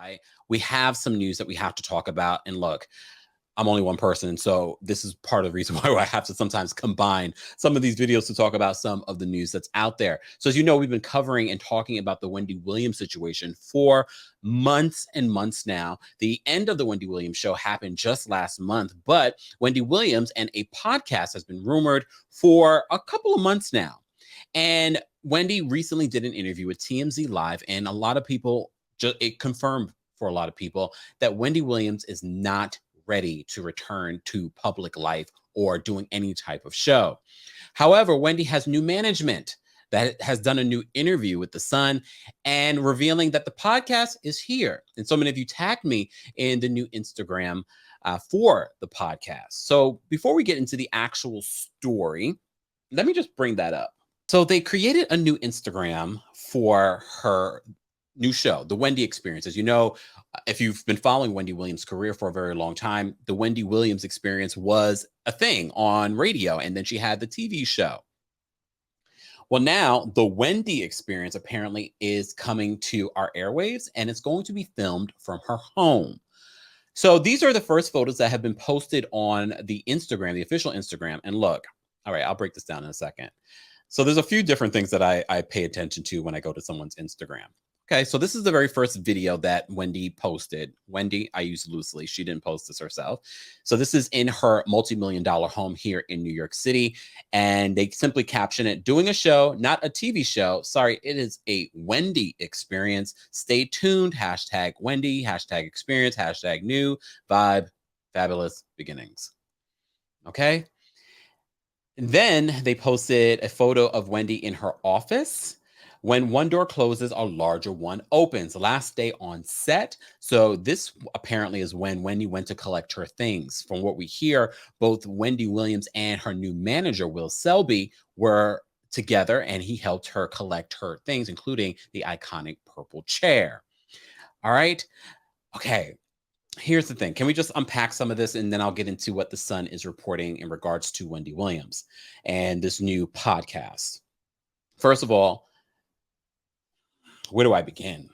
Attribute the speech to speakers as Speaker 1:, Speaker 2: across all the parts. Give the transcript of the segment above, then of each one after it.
Speaker 1: right? We have some news that we have to talk about. And look, I'm only one person, so this is part of the reason why I have to sometimes combine some of these videos to talk about some of the news that's out there. So as you know, we've been covering and talking about the Wendy Williams situation for months and months now. The end of the Wendy Williams show happened just last month, but Wendy Williams and a podcast has been rumored for a couple of months now. And Wendy recently did an interview with TMZ Live, and a lot of people, it confirmed for a lot of people that Wendy Williams is not ready to return to public life or doing any type of show. However, Wendy has new management that has done a new interview with The Sun and revealing that the podcast is here. And so many of you tagged me in the new Instagram for the podcast. So before we get into the actual story, let me just bring that up. So they created a new Instagram for her new show, The Wendy Experience. As you know, if you've been following Wendy Williams' career for a very long time, The Wendy Williams Experience was a thing on radio, and then she had the TV show. Well, now The Wendy Experience apparently is coming to our airwaves, and it's going to be filmed from her home. So these are the first photos that have been posted on the Instagram, the official Instagram. And look, all right, I'll break this down in a second. So there's a few different things that I pay attention to when I go to someone's Instagram. Okay, so this is the very first video that Wendy posted. Wendy, I use loosely. She didn't post this herself. So this is in her multi-million-dollar home here in New York City. And they simply caption it, doing a show, not a TV show. Sorry, it is a Wendy experience. Stay tuned. Hashtag Wendy, hashtag experience, hashtag new vibe, fabulous beginnings. Okay. And then they posted a photo of Wendy in her office. When one door closes, a larger one opens. Last day on set. So this apparently is when Wendy went to collect her things. From what we hear, both Wendy Williams and her new manager, Will Selby, were together, and he helped her collect her things, including the iconic purple chair. All right. Okay. Here's the thing. Can we just unpack some of this, and then I'll get into what The Sun is reporting in regards to Wendy Williams and this new podcast. First of all, where do I begin?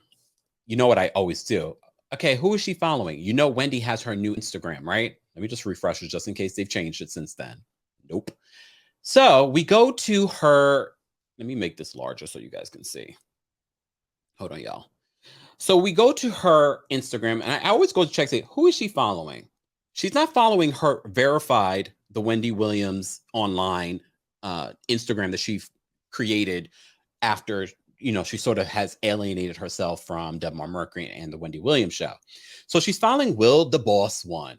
Speaker 1: You know what I always do. Okay, who is she following? You know, Wendy has her new Instagram, right? Let me just refresh it just in case they've changed it since then. Nope. So we go to her. Let me make this larger so you guys can see. Hold on, y'all. So we go to her Instagram, and I always go to check, say, who is she following? She's not following her verified, the Wendy Williams online Instagram that she created after, you know, she sort of has alienated herself from debar-mercury and the Wendy Williams Show. So she's following Will the Boss One.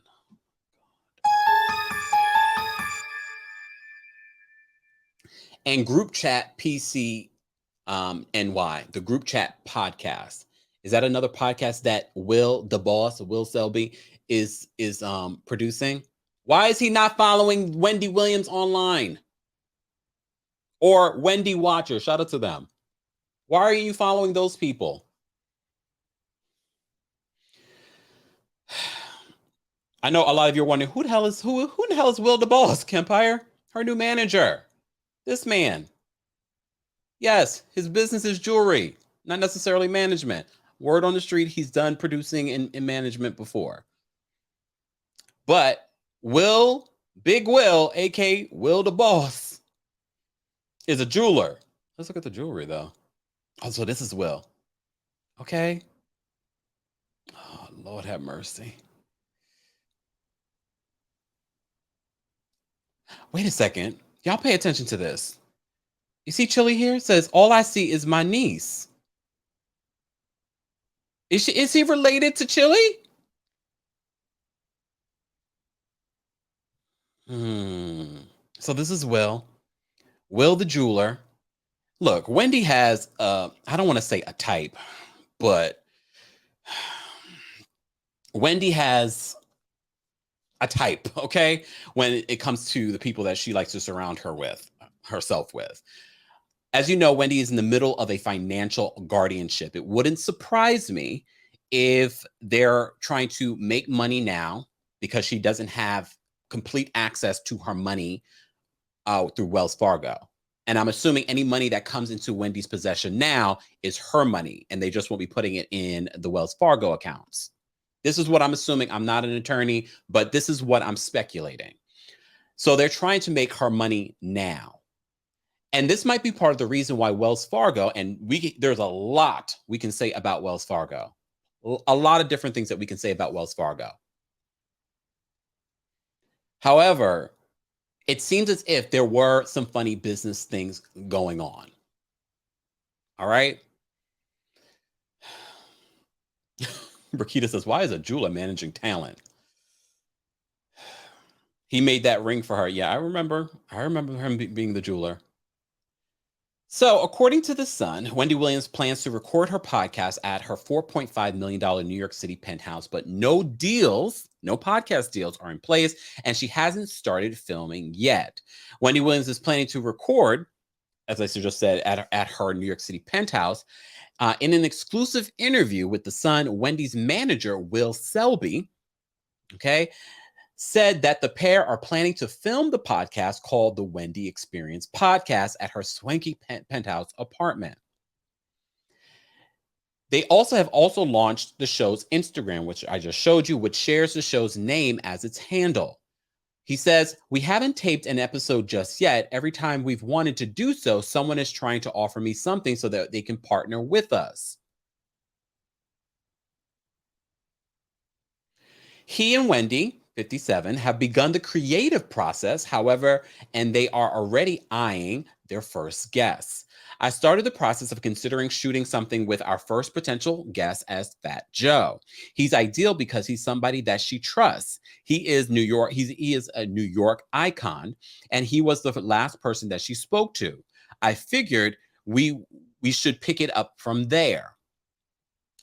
Speaker 1: And Group Chat PC NY, the Group Chat podcast. Is that another podcast that Will the Boss, Will Selby, is producing? Why is he not following Wendy Williams online? Or Wendy Watcher? Shout out to them. Why are you following those people? I know a lot of you are wondering, who the hell is Will the Boss, Kempire? Her new manager. This man. Yes, his business is jewelry, not necessarily management. Word on the street, he's done producing in management before. But Will, Big Will, aka Will the Boss, is a jeweler. Let's look at the jewelry though. Oh, so this is Will. Okay. Oh, Lord have mercy. Wait a second. Y'all pay attention to this. You see Chili here? It says, all I see is my niece. Is he related to Chili? So this is Will. Will the jeweler. Look, Wendy has I don't want to say a type, but Wendy has a type, okay? When it comes to the people that she likes to surround herself with. As you know, Wendy is in the middle of a financial guardianship. It wouldn't surprise me if they're trying to make money now because she doesn't have complete access to her money through Wells Fargo. And I'm assuming any money that comes into Wendy's possession now is her money, and they just won't be putting it in the Wells Fargo accounts. This is what I'm assuming. I'm not an attorney, but this is what I'm speculating. So they're trying to make her money now. And this might be part of the reason why Wells Fargo, and there's a lot we can say about Wells Fargo. A lot of different things that we can say about Wells Fargo. However, it seems as if there were some funny business things going on. All right. Rakita says, why is a jeweler managing talent? He made that ring for her. Yeah, I remember him being the jeweler. So, according to The Sun, Wendy Williams plans to record her podcast at her $4.5 million New York City penthouse, but no podcast deals are in place, and she hasn't started filming yet. Wendy Williams is planning to record, as I just said, at her New York City penthouse. In an exclusive interview with The Sun, Wendy's manager, Will Selby, said that the pair are planning to film the podcast called the Wendy Experience podcast at her swanky penthouse apartment. They have also launched the show's Instagram, which I just showed you, which shares the show's name as its handle. He says, we haven't taped an episode just yet. Every time we've wanted to do so, someone is trying to offer me something so that they can partner with us. He and Wendy, 57, have begun the creative process, however, and they are already eyeing their first guests. I started the process of considering shooting something with our first potential guest as Fat Joe. He's ideal because he's somebody that she trusts. He is New York. He is a New York icon, and he was the last person that she spoke to. I figured we should pick it up from there.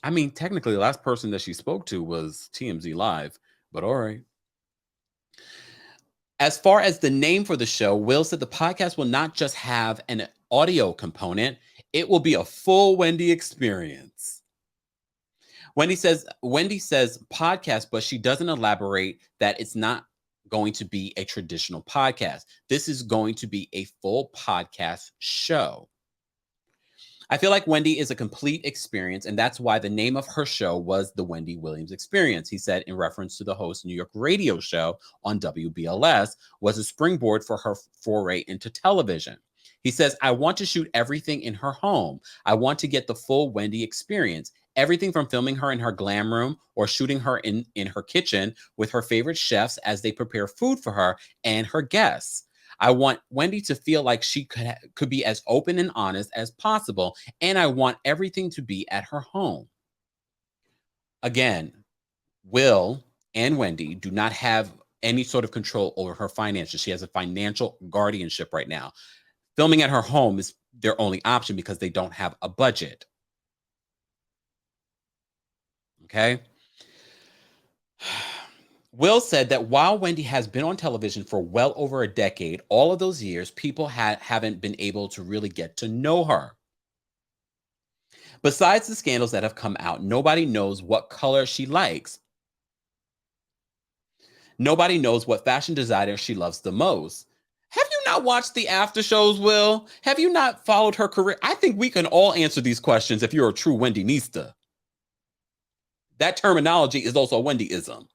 Speaker 1: I mean, technically, the last person that she spoke to was TMZ Live, but all right. As far as the name for the show, Will said the podcast will not just have an audio component, it will be a full Wendy experience. Wendy says podcast, but she doesn't elaborate that it's not going to be a traditional podcast. This is going to be a full podcast show. I feel like Wendy is a complete experience, and that's why the name of her show was The Wendy Williams Experience, he said, in reference to the host New York radio show on WBLS was a springboard for her foray into television. He says, I want to shoot everything in her home. I want to get the full Wendy experience. Everything from filming her in her glam room or shooting her in her kitchen with her favorite chefs as they prepare food for her and her guests. I want Wendy to feel like she could be as open and honest as possible, and I want everything to be at her home. Again, Will and Wendy do not have any sort of control over her finances. She has a financial guardianship right now. Filming at her home is their only option because they don't have a budget. Okay? Will said that while Wendy has been on television for well over a decade, all of those years, people haven't been able to really get to know her. Besides the scandals that have come out, nobody knows what color she likes. Nobody knows what fashion designer she loves the most. Have you not watched the after shows, Will? Have you not followed her career? I think we can all answer these questions if you're a true Wendy-nista. That terminology is also a Wendyism.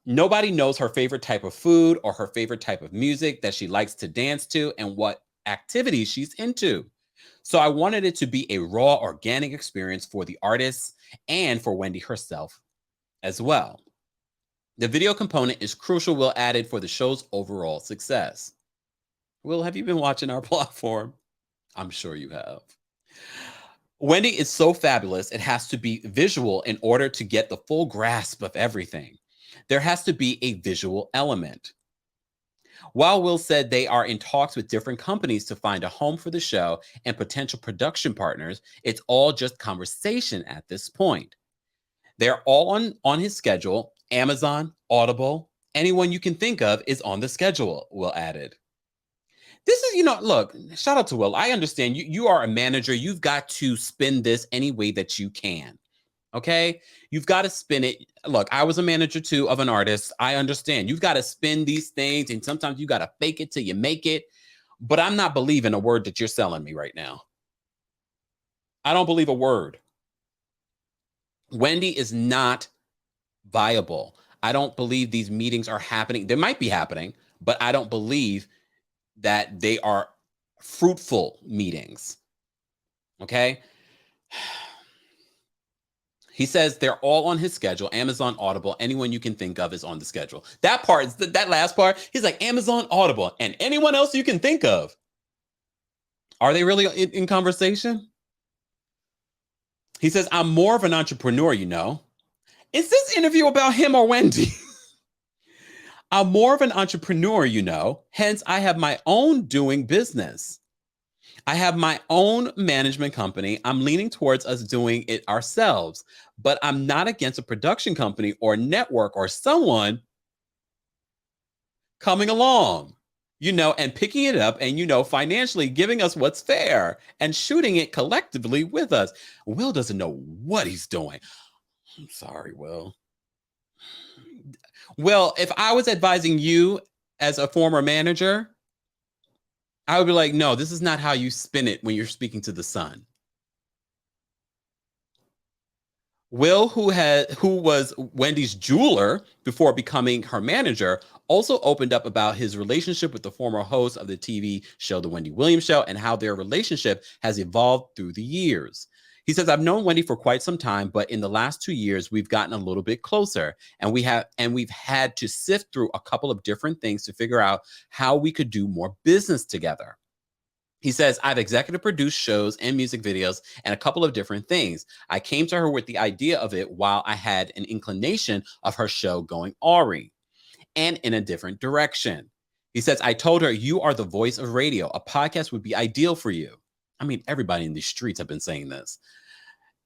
Speaker 1: Nobody knows her favorite type of food or her favorite type of music that she likes to dance to and what activities she's into. So I wanted it to be a raw, organic experience for the artists and for Wendy herself as well. The video component is crucial, Will added, for the show's overall success. Will, have you been watching our platform? I'm sure you have. Wendy is so fabulous, it has to be visual in order to get the full grasp of everything. There has to be a visual element. While Will said they are in talks with different companies to find a home for the show and potential production partners, it's all just conversation at this point. They're all on his schedule. Amazon, Audible, anyone you can think of is on the schedule, Will added. This is, look, shout out to Will. I understand you are a manager. You've got to spin this any way that you can. Okay, you've got to spin it. Look, I was a manager too of an artist. I understand you've got to spin these things, and sometimes you got to fake it till you make it. but I'm not believing a word that you're selling me right now. I don't believe a word. Wendy is not viable. I don't believe these meetings are happening. They might be happening, but I don't believe that they are fruitful meetings. Okay. He says they're all on his schedule. Amazon, Audible, anyone you can think of is on the schedule. That part, that last part, he's like Amazon, Audible, and anyone else you can think of. Are they really in conversation? He says, I'm more of an entrepreneur, you know. Is this interview about him or Wendy? I'm more of an entrepreneur, you know. Hence, I have my own doing business. I have my own management company. I'm leaning towards us doing it ourselves, but I'm not against a production company or network or someone coming along, you know, and picking it up and, you know, financially giving us what's fair and shooting it collectively with us. Will doesn't know what he's doing. I'm sorry, Will. Well, if I was advising you as a former manager, I would be like, no, this is not how you spin it when you're speaking to the sun. Will, who was Wendy's jeweler before becoming her manager, also opened up about his relationship with the former host of the TV show, The Wendy Williams Show, and how their relationship has evolved through the years. He says, I've known Wendy for quite some time, but in the last 2 years, we've gotten a little bit closer, and we've had to sift through a couple of different things to figure out how we could do more business together. He says, I've executive produced shows and music videos and a couple of different things. I came to her with the idea of it while I had an inclination of her show going awry and in a different direction. He says, I told her, you are the voice of radio. A podcast would be ideal for you. I mean, everybody in these streets have been saying this.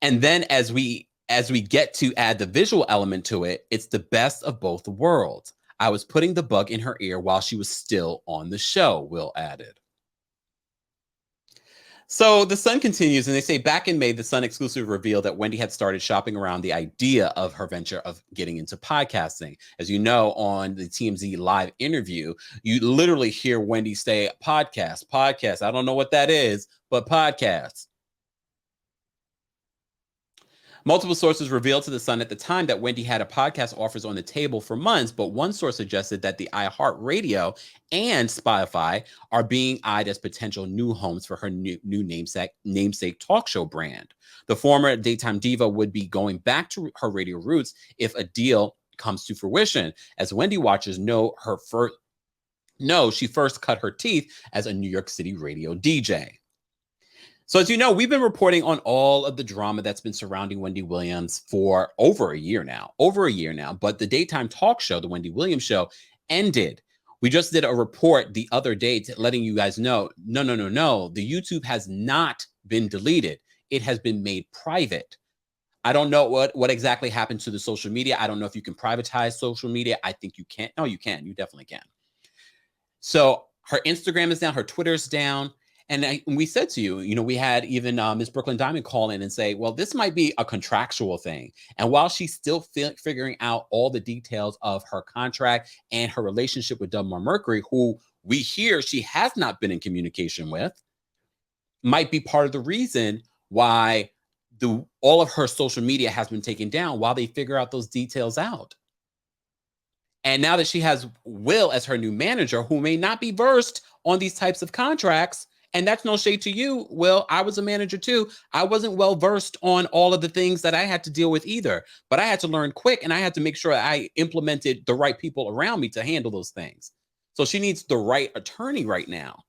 Speaker 1: And then as we get to add the visual element to it, it's the best of both worlds. I was putting the bug in her ear while she was still on the show, Will added. So the Sun continues, and they say back in May, the Sun exclusive revealed that Wendy had started shopping around the idea of her venture of getting into podcasting. As you know, on the TMZ live interview, you literally hear Wendy say, podcast. I don't know what that is, but podcast. Multiple sources revealed to The Sun at the time that Wendy had a podcast offers on the table for months, but one source suggested that the iHeartRadio and Spotify are being eyed as potential new homes for her new namesake talk show brand. The former daytime diva would be going back to her radio roots if a deal comes to fruition. As Wendy watchers know, she first cut her teeth as a New York City radio DJ. So as you know, we've been reporting on all of the drama that's been surrounding Wendy Williams for over a year now, but the daytime talk show, The Wendy Williams Show, ended. We just did a report the other day letting you guys know, no. The YouTube has not been deleted. It has been made private. I don't know what exactly happened to the social media. I don't know if you can privatize social media. I think you can't. No, you can. You definitely can. So her Instagram is down. Her Twitter's down. And we said to you, we had even Miss Brooklyn Diamond call in and say, well, this might be a contractual thing. And while she's still figuring out all the details of her contract and her relationship with debar-mercury, who we hear she has not been in communication with, might be part of the reason why all of her social media has been taken down while they figure out those details out. And now that she has Will as her new manager, who may not be versed on these types of contracts, and that's no shade to you, Will. I was a manager too. I wasn't well versed on all of the things that I had to deal with either, but I had to learn quick and I had to make sure I implemented the right people around me to handle those things. So she needs the right attorney right now.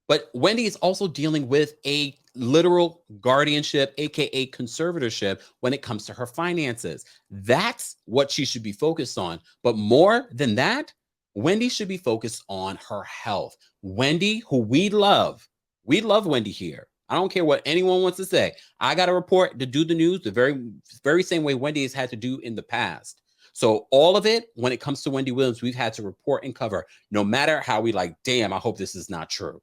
Speaker 1: But Wendy is also dealing with a literal guardianship, AKA conservatorship, when it comes to her finances. That's what she should be focused on. But more than that, Wendy should be focused on her health. Wendy, who we love Wendy here. I don't care what anyone wants to say. I got a report to do the news the very same way Wendy has had to do in the past. So all of it, when it comes to Wendy Williams, we've had to report and cover, no matter how we like, damn, I hope this is not true.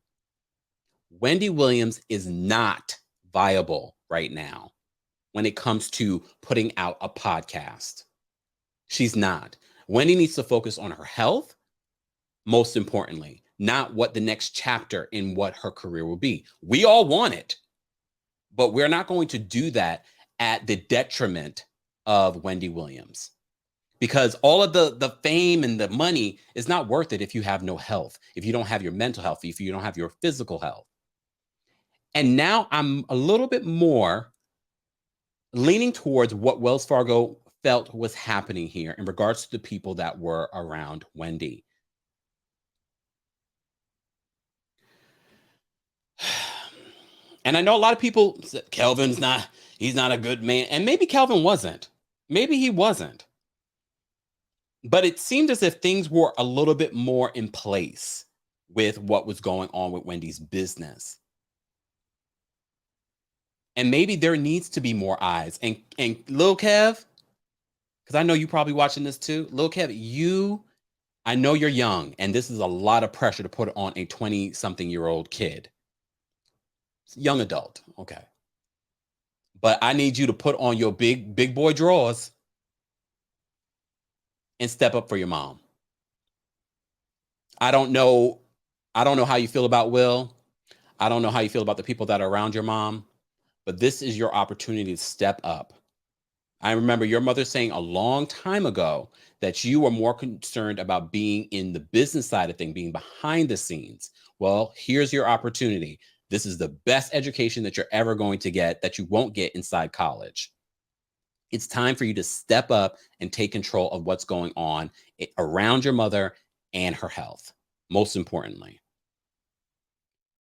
Speaker 1: Wendy Williams is not viable right now when it comes to putting out a podcast. She's not. Wendy needs to focus on her health, most importantly, not what the next chapter in what her career will be. We all want it, but we're not going to do that at the detriment of Wendy Williams, because all of the fame and the money is not worth it if you have no health, if you don't have your mental health, if you don't have your physical health. And now I'm a little bit more leaning towards what Wells Fargo felt was happening here in regards to the people that were around Wendy. And I know a lot of people said he's not a good man. And maybe Kelvin wasn't. Maybe he wasn't. But it seemed as if things were a little bit more in place with what was going on with Wendy's business. And maybe there needs to be more eyes. And Lil Kev, because I know you probably watching this too. Lil Kev, I know you're young, and this is a lot of pressure to put on a 20-something-year-old kid. Young adult, okay. But I need you to put on your big boy drawers and step up for your mom. I don't know how you feel about Will. I don't know how you feel about the people that are around your mom, but this is your opportunity to step up. I remember your mother saying a long time ago that you were more concerned about being in the business side of things, being behind the scenes. Well, here's your opportunity. This is the best education that you're ever going to get that you won't get inside college. It's time for you to step up and take control of what's going on around your mother and her health, most importantly.